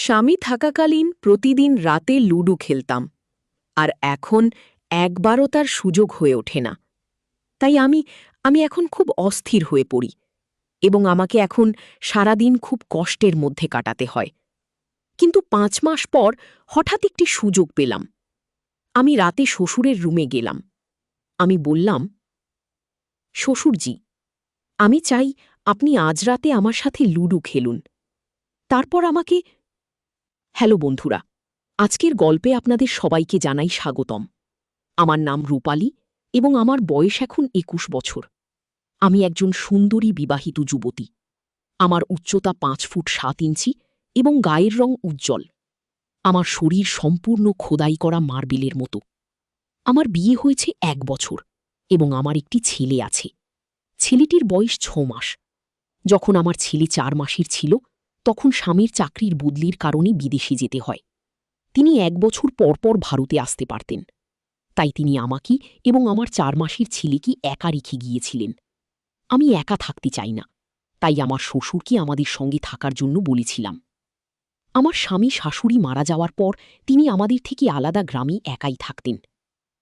স্বামী থাকাকালীন প্রতিদিন রাতে লুডো খেলতাম, আর এখন একবারও তার সুযোগ হয়ে ওঠে না। তাই আমি আমি এখন খুব অস্থির হয়ে পড়ি, এবং আমাকে এখন সারাদিন খুব কষ্টের মধ্যে কাটাতে হয়। কিন্তু 5 মাস পর হঠাৎ একটি সুযোগ পেলাম। আমি রাতে শ্বশুরের রুমে গেলাম। আমি বললাম, শ্বশুরজি, আমি চাই আপনি আজ রাতে আমার সাথে লুডো খেলুন। তারপর আমাকে হ্যালো বন্ধুরা, আজকের গল্পে আপনাদের সবাইকে জানাই স্বাগতম। আমার নাম রূপালী, এবং আমার বয়স এখন 21 বছর। আমি একজন সুন্দরী বিবাহিত যুবতী। আমার উচ্চতা 5 ফুট 7 ইঞ্চি এবং গায়ের রং উজ্জ্বল। আমার শরীর সম্পূর্ণ খোদাই করা মার্বেলের মতো। আমার বিয়ে হয়েছে 1 বছর, এবং আমার একটি ছেলে আছে। ছেলেটির বয়স 6 মাস। যখন আমার ছেলে 4 মাসের ছিল, তখন স্বামীর চাকরির বদলির কারণে বিদেশে যেতে হয়। তিনি 1 বছর পরপর ভারতে আসতে পারতেন। তাই তিনি আমাকে এবং আমার 4 মাসের ছেলেকে একা রেখে গিয়েছিলেন। আমি একা থাকতে চাই না, তাই আমার শ্বশুরকে আমাদের সঙ্গে থাকার জন্য বলেছিলাম। আমার স্বামী শাশুড়ি মারা যাওয়ার পর তিনি আমাদের থেকে আলাদা গ্রামে একাই থাকতেন।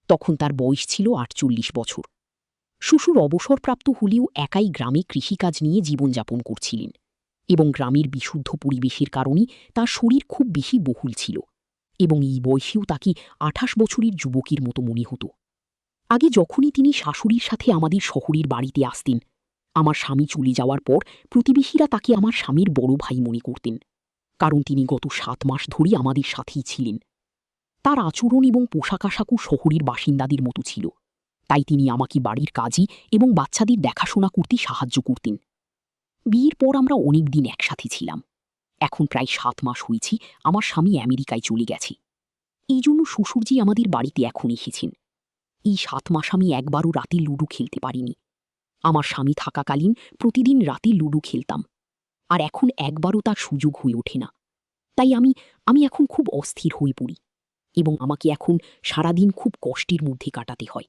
তখন তার বয়স ছিল 48 বছর। শ্বশুর অবসরপ্রাপ্ত হলেও একাই গ্রামে কৃষিকাজ নিয়ে জীবনযাপন করছিলেন, এবং গ্রামের বিশুদ্ধ পরিবেশের কারণে তার শরীর খুব বেশি বহুল ছিল, এবং এই বয়সেও তাকে 28 বছরের যুবকের মতো মনে হতো। আগে যখনই তিনি শাশুড়ির সাথে আমাদের শহরের বাড়িতে আসতেন, আমার স্বামী চলে যাওয়ার পর প্রতিবেশীরা তাকে আমার স্বামীর বড় ভাই মনে করতেন, কারণ তিনি গত 7 মাস ধরে আমাদের সাথেই ছিলেন। তার আচরণ এবং পোশাক আশাকও শহরের বাসিন্দাদের মতো ছিল, তাই তিনি আমাকে বাড়ির কাজে এবং বাচ্চাদের দেখাশোনা করতে সাহায্য করতেন। বিয়ের পর আমরা অনেক দিন একসাথে ছিলাম। এখন প্রায় 7 মাস হয়েছে আমার স্বামী আমেরিকায় চলে গেছে। এই জন্য শ্বশুরজি আমাদের বাড়িতে এখন এসেছেন। এই 7 মাস আমি একবারও রাতে লুডো খেলতে পারিনি। আমার স্বামী থাকাকালীন প্রতিদিন রাতে লুডো খেলতাম, আর এখন একবারও তার সুযোগ হয়ে ওঠে না। তাই আমি আমি এখন খুব অস্থির হয়ে পড়ি, এবং আমাকে এখন সারাদিন খুব কষ্টের মধ্যে কাটাতে হয়।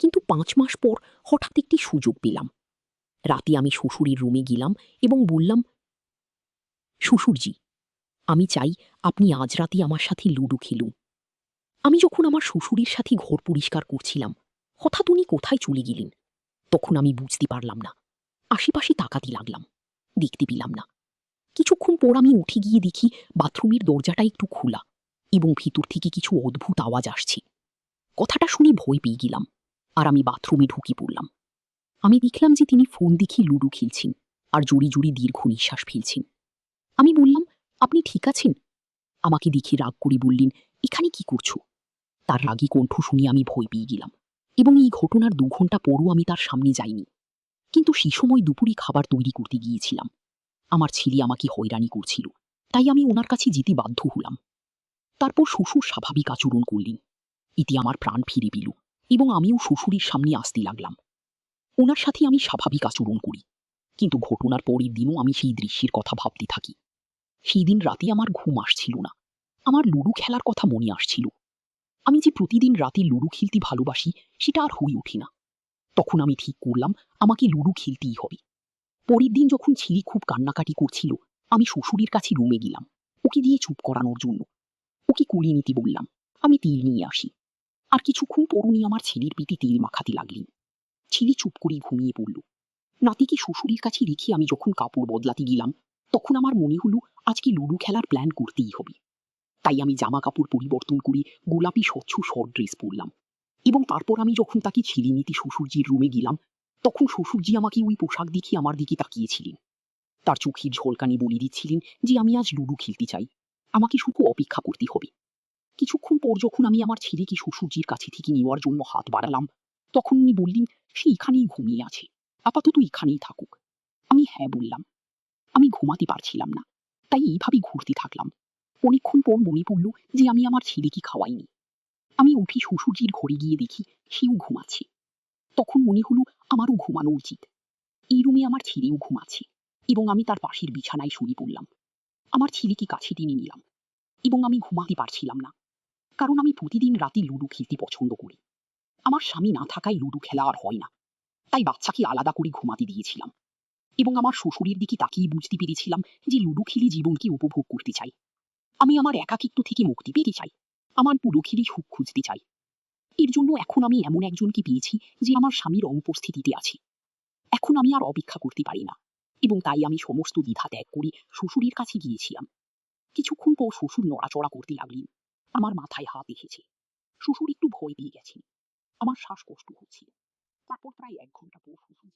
কিন্তু 5 মাস পর হঠাৎ একটি সুযোগ পেলাম। রাতে আমি শ্বশুরের রুমে গেলাম এবং বললাম, শ্বশুরজি, আমি চাই আপনি আজ রাতে আমার সাথে লুডো খেলুন। আমি যখন আমার শ্বশুরের সাথে ঘর পরিষ্কার করছিলাম, হঠাৎ উনি কোথায় চলে গেলেন। তখন আমি বুঝতে পারলাম না। আশেপাশে তাকাতে লাগলাম, দেখতে পেলাম না। কিছুক্ষণ পর আমি উঠে গিয়ে দেখি বাথরুমের দরজাটা একটু খোলা, এবং ভিতর থেকে কিছু অদ্ভুত আওয়াজ আসছে। কথাটা শুনে ভয় পেয়ে গেলাম, আর আমি বাথরুমে ঢুকে পড়লাম। আমি দেখলাম যে তিনি ফোন দেখে লুডো খেলছেন, আর জোরে জোরে দীর্ঘ নিঃশ্বাস ফেলছেন। আমি বললাম, আপনি ঠিক আছেন? আমাকে দেখে রাগ করে বললেন, এখানে কি করছো? তার রাগী কণ্ঠ শুনে আমি ভয় পেয়ে গেলাম, এবং এই ঘটনার 2 ঘন্টা পরও আমি তার সামনে যাইনি। কিন্তু সে সময় দুপুরে খাবার তৈরি করতে গিয়েছিলাম। আমার ছেলে আমাকে হয়রানি করছিল, তাই আমি ওনার কাছে যেতে বাধ্য হলাম। তারপর শ্বশুর স্বাভাবিক আচরণ করলেন। এতে আমার প্রাণ ফিরে পেল, এবং আমিও শ্বশুরের সামনে আসতে লাগলাম। ওনার সাথে আমি স্বাভাবিক আচরণ করি, কিন্তু ঘটনার পরের দিনও আমি সেই দৃশ্যের কথা ভাবতে থাকি। সেই দিন রাতে আমার ঘুম আসছিল না। আমার লুডো খেলার কথা মনে আসছিল। আমি যে প্রতিদিন রাতে লুডো খেলতে ভালোবাসি, সেটা আর হয়ে ওঠে না। তখন আমি ঠিক করলাম, আমাকে লুডো খেলতেই হবে। পরের দিন যখন ছেলে খুব কান্নাকাটি করছিল, আমি শ্বশুরের কাছে রুমে গেলাম ওকে দিয়ে চুপ করানোর জন্য। ওকে কোলে নিতে বললাম, আমি তেল নিয়ে আসি। আর কিছুক্ষণ পর উনি আমার ছেলের পেটে তেল মাখাতে লাগলেন। ছেলে চুপ করে ঘুমিয়ে পড়ল। নাতিকে শ্বশুরের কাছে রেখে আমি যখন কাপড় বদলাতে গেলাম, তখন আমার মনে হলো আজকে লুডো খেলার প্ল্যান করতেই হবে। তাই আমি জামা কাপড় পরিবর্তন করে গোলাপি স্বচ্ছ শর্ট ড্রেস পরলাম, এবং তারপর আমি যখন তাকে ছেলে নিতে শ্বশুরজির রুমে গেলাম, তখন শ্বশুরজি আমাকে ওই পোশাক দেখে আমার দিকে তাকিয়েছিলেন। তার চোখের ঝলকানি বলে দিচ্ছিলেন যে আমি আজ লুডো খেলতে চাই, আমাকে শুধু অপেক্ষা করতে হবে। কিছুক্ষণ পর যখন আমি আমার ছেলেকে শ্বশুরজির কাছে থেকে নেওয়ার জন্য হাত বাড়ালাম, তখন উনি বললেন, সে এখানেই ঘুমিয়ে আছে, আপাতত এখানেই থাকুক। আমি হ্যাঁ বললাম। আমি ঘুমাতে পারছিলাম না, তাই এইভাবে ঘুরতে থাকলাম। অনেকক্ষণ পর মনে পড়ল যে আমি আমার ছেলেকে খাওয়াইনি। আমি উঠে শ্বশুরজির ঘরে গিয়ে দেখি সেও ঘুমাচ্ছে। তখন মনে হলো আমারও ঘুমানো উচিত। এই রুমে আমার ছেলেও ঘুমাচ্ছে, এবং আমি তার পাশের বিছানায় শুয়ে পড়লাম। আমার ছেলেকে কাছে টেনে নিলাম, এবং আমি ঘুমাতে পারছিলাম না, কারণ আমি প্রতিদিন রাতে লুডো খেলতে পছন্দ করি। আমার স্বামী না থাকায় লুডো খেলা আর হয় না, তাই বাচ্চাকে আলাদা করে ঘুমাতে দিয়েছিলাম, এবং আমার শ্বশুরের দিকে তাকিয়ে বুঝতে পেরেছিলাম যে লুডো খেলে জীবনকে উপভোগ করতে চাই। আমি আমার একাকিত্ব থেকে মুক্তি পেতে চাই, আমার পুরোখিলি সুখ খুঁজতে চাই। এর জন্য এখন আমি এমন একজনকে পেয়েছি যে আমার স্বামীর অনুপস্থিতিতে আছে। এখন আমি আর অপেক্ষা করতে পারি না, এবং তাই আমি সমস্ত দ্বিধা ত্যাগ করে শ্বশুরের কাছে গিয়েছিলাম। কিছুক্ষণ পর শ্বশুর নড়াচড়া করতে লাগলেন। আমার মাথায় হাত এসেছে। শ্বশুর একটু ভয় পেয়ে গেছেন। আমার শ্বাসকষ্ট হচ্ছে। তারপর প্রায় 1 ঘন্টা পর শ্বশুর